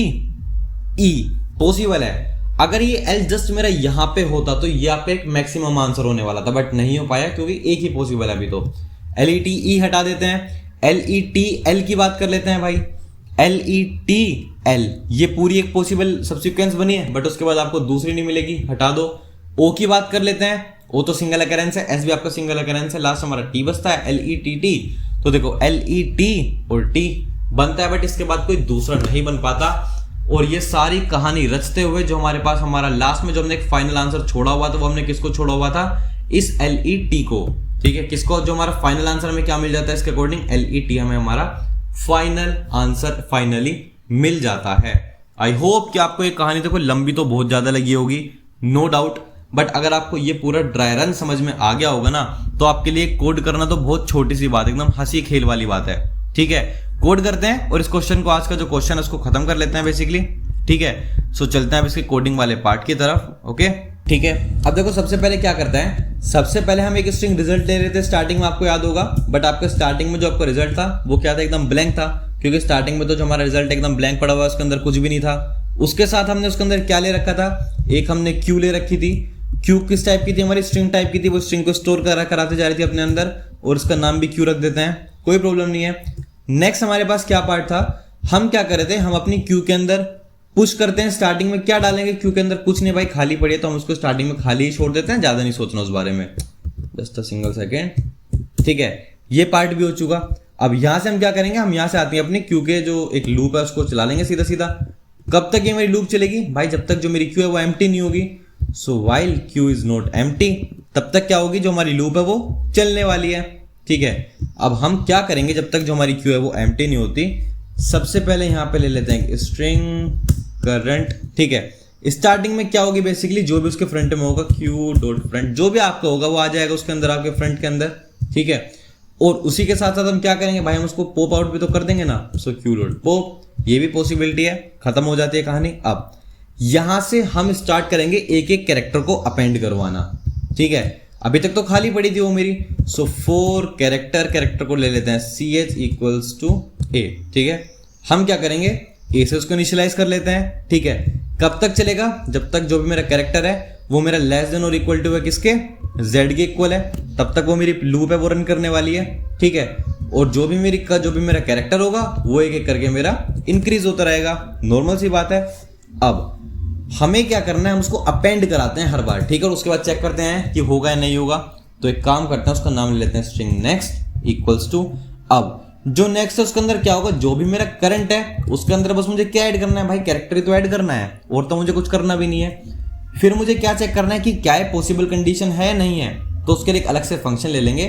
E possible है। अगर ये एल जस्ट मेरा यहां पे होता तो यहाँ पे एक मैक्सिमम आंसर होने वाला था, बट नहीं हो पाया क्योंकि एक ही पॉसिबल है अभी। तो एल ई टी ई हटा देते हैं, एल ई टी एल की बात कर लेते हैं भाई, एल ई टी एल, ये पूरी एक पॉसिबल सबसीक्वेंस बनी है, बट उसके बाद आपको दूसरी नहीं मिलेगी, हटा दो। ओ की बात कर लेते हैं, ओ तो सिंगल अकरेंस है, एस भी आपका सिंगल अकरेंस है, लास्ट हमारा टी बचता है, एल ई टी टी। तो देखो एल ई टी और टी बनता है, बट इसके बाद कोई दूसरा नहीं बन पाता। और ये सारी कहानी रचते हुए जो हमारे पास हमारा लास्ट में जो हमने एक फाइनल आंसर छोड़ा हुआ था, वो हमने किसको छोड़ा हुआ था, इस एल ई टी को, ठीक है। किसको, जो हमारा फाइनल आंसर में क्या मिल जाता है इसके अकॉर्डिंग, एल ई टी हमें हमारा फाइनल आंसर फाइनली मिल जाता है। आई होप कि आपको ये कहानी तो कोई लंबी तो बहुत ज्यादा लगी होगी, नो डाउट, बट अगर आपको ये पूरा ड्राई रन समझ में आ गया होगा ना, तो आपके लिए कोड करना तो बहुत छोटी सी बात, एकदम हंसी खेल वाली बात है, ठीक है। कोड करते हैं और इस क्वेश्चन को, आज का जो क्वेश्चन है उसको खत्म कर लेते हैं बेसिकली, ठीक है। सो चलते हैं अब इसके कोडिंग वाले पार्ट की तरफ, ओके, ठीक है। अब देखो सबसे पहले क्या करता है, सबसे पहले हम एक स्ट्रिंग रिजल्ट ले रहे थे स्टार्टिंग में, आपको याद होगा, बट आपका स्टार्टिंग में जो आपका रिजल्ट था वो क्या था, एकदम ब्लैंक था, क्योंकि स्टार्टिंग में तो जो हमारा रिजल्ट एकदम ब्लैंक पड़ा हुआ है, उसके अंदर कुछ भी नहीं था। उसके साथ हमने उसके अंदर क्या ले रखा था, एक हमने क्यू ले रखी थी। क्यू किस टाइप की थी, हमारी स्ट्रिंग टाइप की थी, वो स्ट्रिंग को स्टोर कराते जा रही थी अपने अंदर, और उसका नाम भी क्यू रख देते हैं, कोई प्रॉब्लम नहीं है। नेक्स्ट हमारे पास क्या पार्ट था, हम क्या कर रहे थे, हम अपनी क्यू के अंदर पुश करते हैं। स्टार्टिंग में क्या डालेंगे, क्यू के अंदर कुछ नहीं भाई, खाली पड़ी है, तो हम उसको स्टार्टिंग में खाली ही छोड़ देते हैं, ज्यादा नहीं सोचना उस बारे में, जस्ट अ सिंगल सेकेंड, ठीक है। ये पार्ट भी हो चुका। अब यहां से हम क्या करेंगे, हम यहां से आते हैं अपने क्यू के जो एक लूप है उसको चला लेंगे सीधा सीधा। कब तक ये मेरी लूप चलेगी भाई? जब तक जो मेरी क्यू है वो एम्प्टी नहीं होगी। So while Q is not empty, तब तक क्या होगी, जो हमारी लूप है वो चलने वाली है। ठीक है, अब हम क्या करेंगे जब तक जो हमारी क्यू है वो एम्प्टी नहीं होती? सबसे पहले यहाँ पे ले लेते हैं स्ट्रिंग करंट। ठीक है, स्टार्टिंग में क्या होगी, बेसिकली जो भी उसके फ्रंट में होगा क्यू डॉट फ्रंट, जो भी आपका होगा वो आ जाएगा उसके अंदर, आपके फ्रंट के अंदर। ठीक है, और उसी के साथ साथ हम क्या करेंगे भाई, हम उसको पॉप आउट भी तो कर देंगे ना। सो क्यू डॉट पॉप, ये भी पॉसिबिलिटी है, खत्म हो जाती है कहानी। अब यहां से हम स्टार्ट करेंगे एक एक कैरेक्टर को अपेंड करवाना। ठीक है, अभी तक तो खाली पड़ी थी वो मेरी। सो फोर कैरेक्टर को ले लेते हैं ch इक्वल्स टू a। ठीक है, हम क्या करेंगे, a से उसको इनिशियलाइज कर लेते हैं। ठीक है, कब तक चलेगा, जब तक जो भी मेरा कैरेक्टर है वो मेरा लेस देन और इक्वल टू है किसके, z के इक्वल है, तब तक वो मेरी लूप है वो रन करने वाली है। ठीक है, और जो भी मेरा कैरेक्टर होगा वो एक एक करके मेरा इंक्रीज होता रहेगा, नॉर्मल सी बात है। अब हमें क्या करना है, हम उसको अपेंड कराते हैं हर बार। ठीक है, और उसके बाद चेक करते हैं कि होगा या नहीं होगा। तो एक काम करते हैं, उसका नाम ले लेते हैं स्ट्रिंग नेक्स्ट इक्वल्स टू। अब जो नेक्स्ट है उसके अंदर क्या होगा, जो भी मेरा करंट है उसके अंदर बस मुझे क्या ऐड करना है भाई, कैरेक्टर ही तो ऐड करना है, और तो मुझे कुछ करना भी नहीं है। फिर मुझे क्या चेक करना है कि क्या ये पॉसिबल कंडीशन है या नहीं है। तो उसके लिए एक अलग से फंक्शन ले लेंगे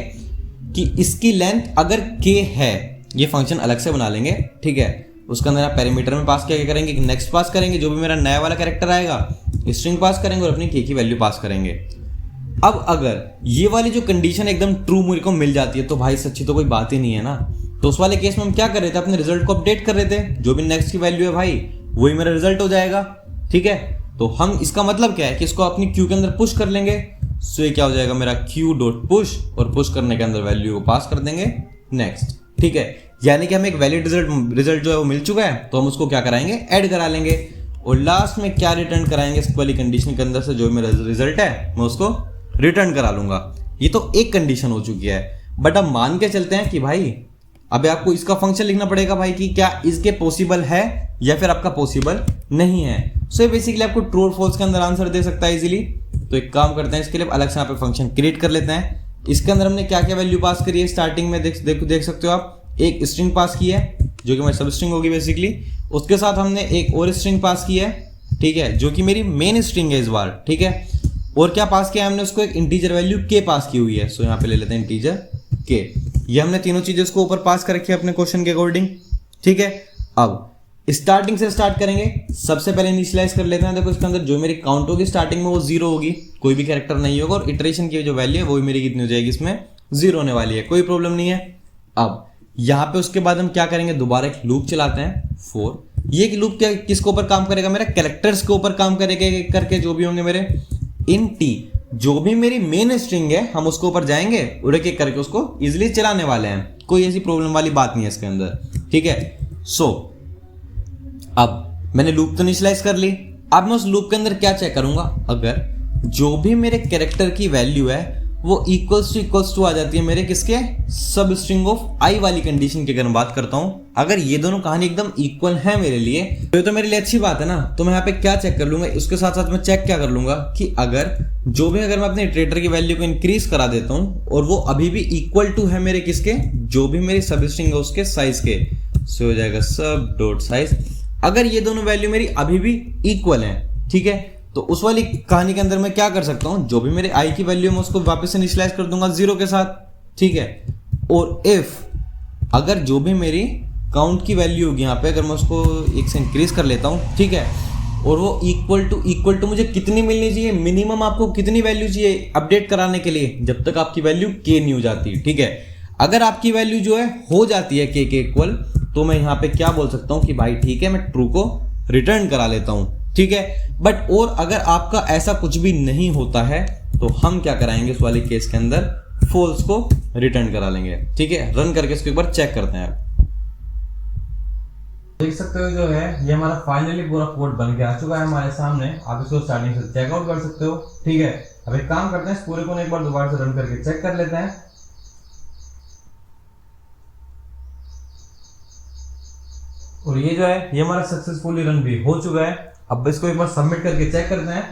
कि इसकी लेंथ अगर k है, ये फंक्शन अलग से बना लेंगे। ठीक है, उसके अंदर आप पैरामीटर में पास क्या करेंगे, नेक्स्ट पास करेंगे, जो भी मेरा नया वाला कैरेक्टर आएगा स्ट्रिंग पास करेंगे और अपनी k की वैल्यू पास करेंगे। अब अगर ये वाली जो कंडीशन एकदम ट्रू मेरे को मिल जाती है तो भाई सच्ची तो कोई बात ही नहीं है ना। तो उस वाले केस में हम क्या कर रहे थे, अपने रिजल्ट को अपडेट कर रहे थे, जो भी नेक्स्ट की वैल्यू है भाई वही मेरा रिजल्ट हो जाएगा। ठीक है, तो हम इसका मतलब क्या है कि इसको अपनी क्यू के अंदर पुश कर लेंगे। सो ये क्या हो जाएगा मेरा क्यू डॉट पुश, और पुश करने के अंदर वैल्यू को पास कर देंगे नेक्स्ट। ठीक है, यानी कि हमें एक वैलिड रिजल्ट जो है वो मिल चुका है, तो हम उसको क्या कराएंगे, ऐड करा लेंगे। और लास्ट में क्या रिटर्न कराएंगे, इस वाली कंडीशन के अंदर से जो मेरा रिजल्ट है मैं उसको रिटर्न करा लूंगा। ये तो एक कंडीशन हो चुकी है। बट अब मान के चलते हैं कि भाई अबे आपको इसका फंक्शन लिखना पड़ेगा भाई कि क्या इसके पॉसिबल है या फिर आपका पॉसिबल नहीं है। सो बेसिकली आपको ट्रू और फॉल्स के अंदर आंसर दे सकता है इजीली। तो एक काम करते हैं, इसके लिए अलग से यहाँ पे फंक्शन क्रिएट कर लेते हैं। इसके अंदर हमने क्या क्या वैल्यू पास करी है, स्टार्टिंग में देख सकते हो आप, एक स्ट्रिंग पास की है जो कि मेरी सब स्ट्रिंग होगी बेसिकली। उसके साथ हमने एक और स्ट्रिंग पास की है, ठीक है, जो कि मेरी मेन स्ट्रिंग है इस बार। ठीक है, और क्या पास किया हमने, उसको एक इंटीजर वैल्यू के पास की हुई है। सो यहाँ पे ले लेते हैं इंटीजर के। ये हमने तीनों चीजें उसको ऊपर पास कर रखी है अपने क्वेश्चन के अकॉर्डिंग। ठीक है, अब स्टार्टिंग से स्टार्ट करेंगे। सबसे पहले इनिशियलाइज कर लेते हैं। देखो इसके अंदर जो मेरी काउंट होगी स्टार्टिंग में वो 0 होगी, कोई भी कैरेक्टर नहीं होगा, और इटरेशन की जो वैल्यू है वो मेरी कितनी हो जाएगी, इसमें 0 होने वाली है, कोई प्रॉब्लम नहीं है। अब यहाँ पे उसके बाद हम क्या करेंगे, दोबारा एक लूप चलाते हैं 4। ये लूप क्या किसके ऊपर काम करेगा, मेरा कैरेक्टर्स के ऊपर काम करेगा करके, जो भी होंगे मेरे इन टी, जो भी मेरी मेन स्ट्रिंग है हम उसके ऊपर जाएंगे और एक एक करके उसको इजिली चलाने वाले हैं। कोई ऐसी प्रॉब्लम वाली बात नहीं है इसके अंदर। ठीक है, सो अब मैंने लूप तो इनिशियलाइज कर ली। अब मैं उस लूप के अंदर क्या चेक करूंगा, अगर जो भी मेरे कैरेक्टर की वैल्यू है वो इक्वल्स टू आ जाती है मेरे किसके, सब स्ट्रिंग ऑफ आई वाली कंडीशन की अगर मैं बात करता हूं, अगर ये दोनों कहानी एकदम इक्वल है मेरे लिए, तो ये तो मेरे लिए अच्छी बात है ना। तो मैं यहाँ पे क्या चेक कर लूंगा, उसके साथ साथ मैं चेक क्या कर लूंगा कि अगर मैं अपने इटरेटर की वैल्यू को इंक्रीज करा देता हूँ और वो अभी भी इक्वल टू है मेरे किसके, जो भी मेरी सब स्ट्रिंग है उसके साइज के, सो हो जाएगा सब डॉट साइज। अगर ये दोनों वैल्यू मेरी अभी भी इक्वल है, ठीक है, तो उस वाली कहानी के अंदर मैं क्या कर सकता हूं, जो भी मेरे आई की वैल्यू मैं उसको वापस से इनिशियलाइज कर दूंगा 0 के साथ। ठीक है, और इफ अगर जो भी मेरी काउंट की वैल्यू होगी यहाँ पे, अगर मैं उसको 1 से इंक्रीज कर लेता हूँ, ठीक है, और वो इक्वल टू मुझे कितनी मिलनी चाहिए, मिनिमम आपको कितनी वैल्यू चाहिए अपडेट कराने के लिए, जब तक आपकी वैल्यू के नहीं हो जाती। ठीक है, अगर आपकी वैल्यू जो है हो जाती है के इक्वल, तो मैं यहाँ पे क्या बोल सकता हूँ कि भाई ठीक है, मैं ट्रू को रिटर्न करा लेता हूँ। ठीक है, बट और अगर आपका ऐसा कुछ भी नहीं होता है तो हम क्या कराएंगे, उस वाले केस के अंदर फॉल्स को रिटर्न करा लेंगे। ठीक है, रन करके इसके ऊपर चेक करते हैं। देख सकते हो जो है ये हमारा फाइनली पूरा कोड बन के आ चुका है हमारे सामने। आप इसको स्टार्टिंग से चेकआउट कर सकते हो। ठीक है, अब एक काम करते हैं, इस पूरे को एक बार दोबारा से रन करके चेक कर लेते हैं। और ये जो है ये हमारा सक्सेसफुली रन भी हो चुका है। अब इसको एक बार सबमिट करके चेक करते हैं।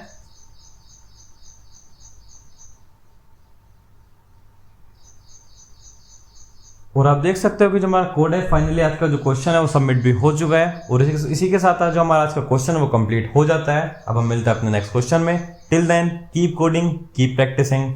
और आप देख सकते हो कि जो हमारा कोड है फाइनली आज का जो क्वेश्चन है वो सबमिट भी हो चुका है और इसी के साथ जो हमारा आज का क्वेश्चन है वो कंप्लीट हो जाता है। अब हम मिलते हैं अपने नेक्स्ट क्वेश्चन में। Till then keep coding, keep practising.